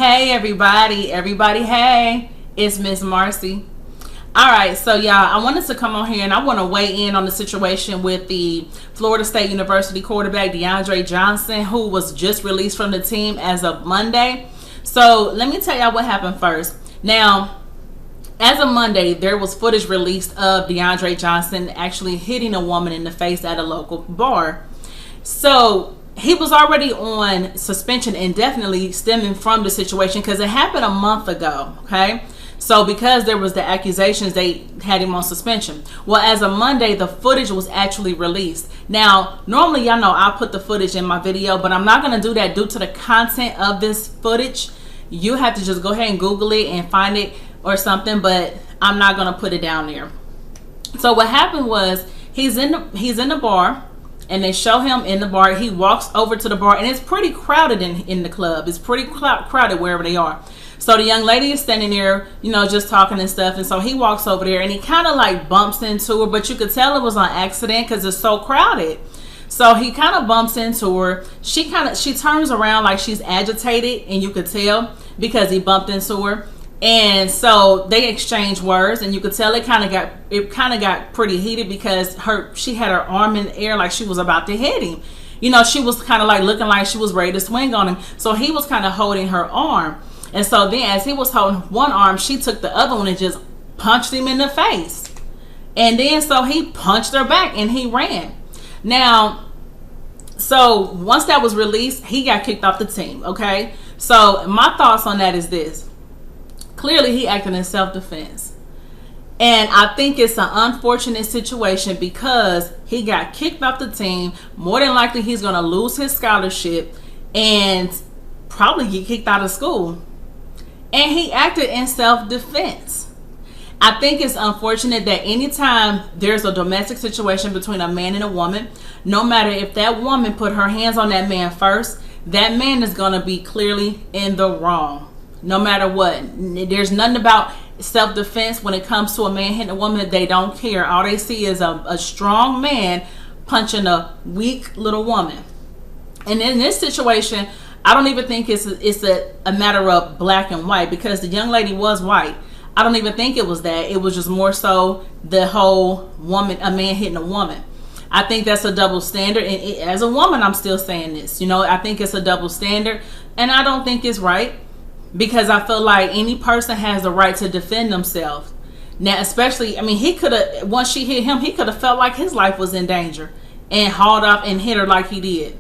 Hey everybody, hey, it's Miss Marcy. All right, so y'all, I wanted to come on here and I want to weigh in on the situation with the Florida State University quarterback De'Andre Johnson, who was just released from the team as of Monday. So let me tell y'all what happened first. Now, as of Monday, there was footage released of De'Andre Johnson actually hitting a woman in the face at a local bar. So he was already on suspension indefinitely stemming from the situation because it happened a month ago, okay? So because there was the accusations, they had him on suspension. Well, as of Monday, the footage was actually released. Now, normally, y'all know I'll put the footage in my video, but I'm not going to do that due to the content of this footage. You have to just go ahead and Google it and find it or something, but I'm not going to put it down there. So what happened was he's in the bar. And they show him in the bar. He walks over to the bar, and it's pretty crowded in the club. It's pretty crowded wherever they are. So the young lady is standing there, just talking and stuff. And so he walks over there, and he kind of like bumps into her, but you could tell it was on accident because it's so crowded. So he kind of bumps into her. She turns around like she's agitated, and you could tell because he bumped into her. And so they exchanged words, and you could tell it kind of got pretty heated because she had her arm in the air like she was about to hit him. She was kind of like looking like she was ready to swing on him. So he was kind of holding her arm. And so then as he was holding one arm, she took the other one and just punched him in the face. And then so he punched her back and he ran. Now, so once that was released, he got kicked off the team, okay? So my thoughts on that is this. Clearly, he acted in self-defense. And I think it's an unfortunate situation because he got kicked off the team. More than likely, he's going to lose his scholarship and probably get kicked out of school. And he acted in self-defense. I think it's unfortunate that anytime there's a domestic situation between a man and a woman, no matter if that woman put her hands on that man first, that man is going to be clearly in the wrong. No matter what. There's nothing about self-defense when it comes to a man hitting a woman that they don't care. All they see is a strong man punching a weak little woman. And in this situation, I don't even think it's a matter of black and white because the young lady was white. I don't even think it was that. It was just more so the whole a man hitting a woman. I think that's a double standard. And as a woman, I'm still saying this. I think it's a double standard. And I don't think it's right. Because I feel like any person has the right to defend themselves. Now, especially, he could have, once she hit him, he could have felt like his life was in danger and hauled off and hit her like he did.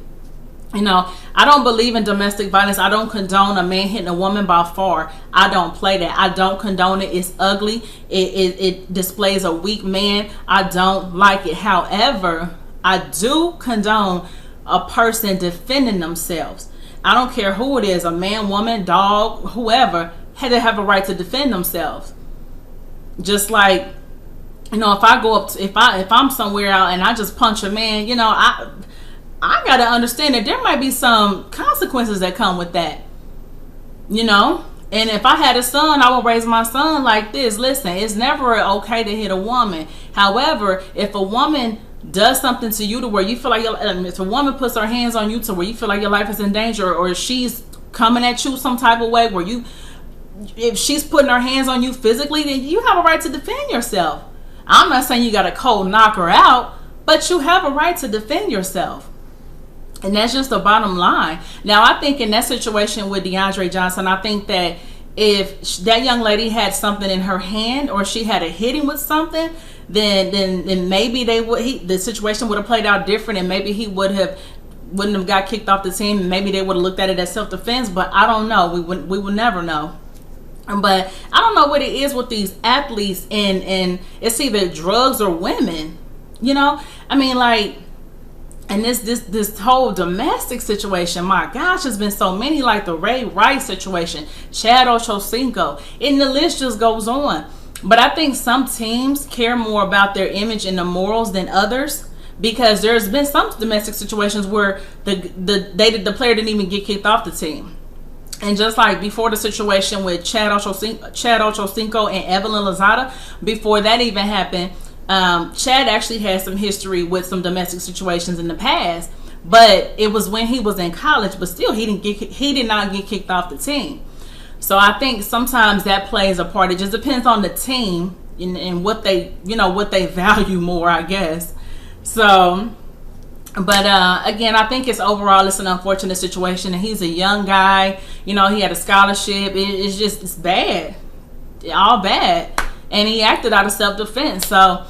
I don't believe in domestic violence. I don't condone a man hitting a woman by far. I don't play that. I don't condone it. It's ugly. It displays a weak man. I don't like it. However, I do condone a person defending themselves. I don't care who it is, a man, woman, dog, whoever, had to have a right to defend themselves. Just like, if I go up, if I'm somewhere out and I just punch a man, I got to understand that there might be some consequences that come with that. And if I had a son, I would raise my son like this. Listen, it's never okay to hit a woman. However, if a woman does something to you to where you feel like if a woman puts her hands on you to where you feel like your life is in danger, or she's coming at you some type of way where if she's putting her hands on you physically, then you have a right to defend yourself. I'm not saying you got to cold knock her out, but you have a right to defend yourself. And that's just the bottom line. Now, I think in that situation with De'Andre Johnson, I think that if that young lady had something in her hand or she had a hit him with something, then maybe the situation would have played out different, and maybe he wouldn't have got kicked off the team, and maybe they would have looked at it as self-defense. But I don't know. We will never know. But I don't know what it is with these athletes, and it's either drugs or women. And this whole domestic situation, my gosh, there's been so many, like the Ray Rice situation, Chad Ochocinco, and the list just goes on. But I think some teams care more about their image and the morals than others, because there's been some domestic situations where the player didn't even get kicked off the team. And just like before the situation with Chad Ochocinco and Evelyn Lozada, before that even happened, Chad actually had some history with some domestic situations in the past, but it was when he was in college. But still, he did not get kicked off the team. So I think sometimes that plays a part. It just depends on the team and what they, what they value more, I guess. So, but again, I think overall it's an unfortunate situation, and he's a young guy. He had a scholarship. It's bad, all bad, and he acted out of self-defense. So,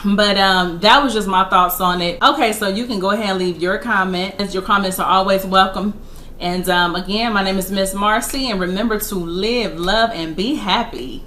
but that was just my thoughts on it. Okay, so you can go ahead and leave your comment. Your comments are always welcome. And again, my name is Miss Marcy, and remember to live, love, and be happy.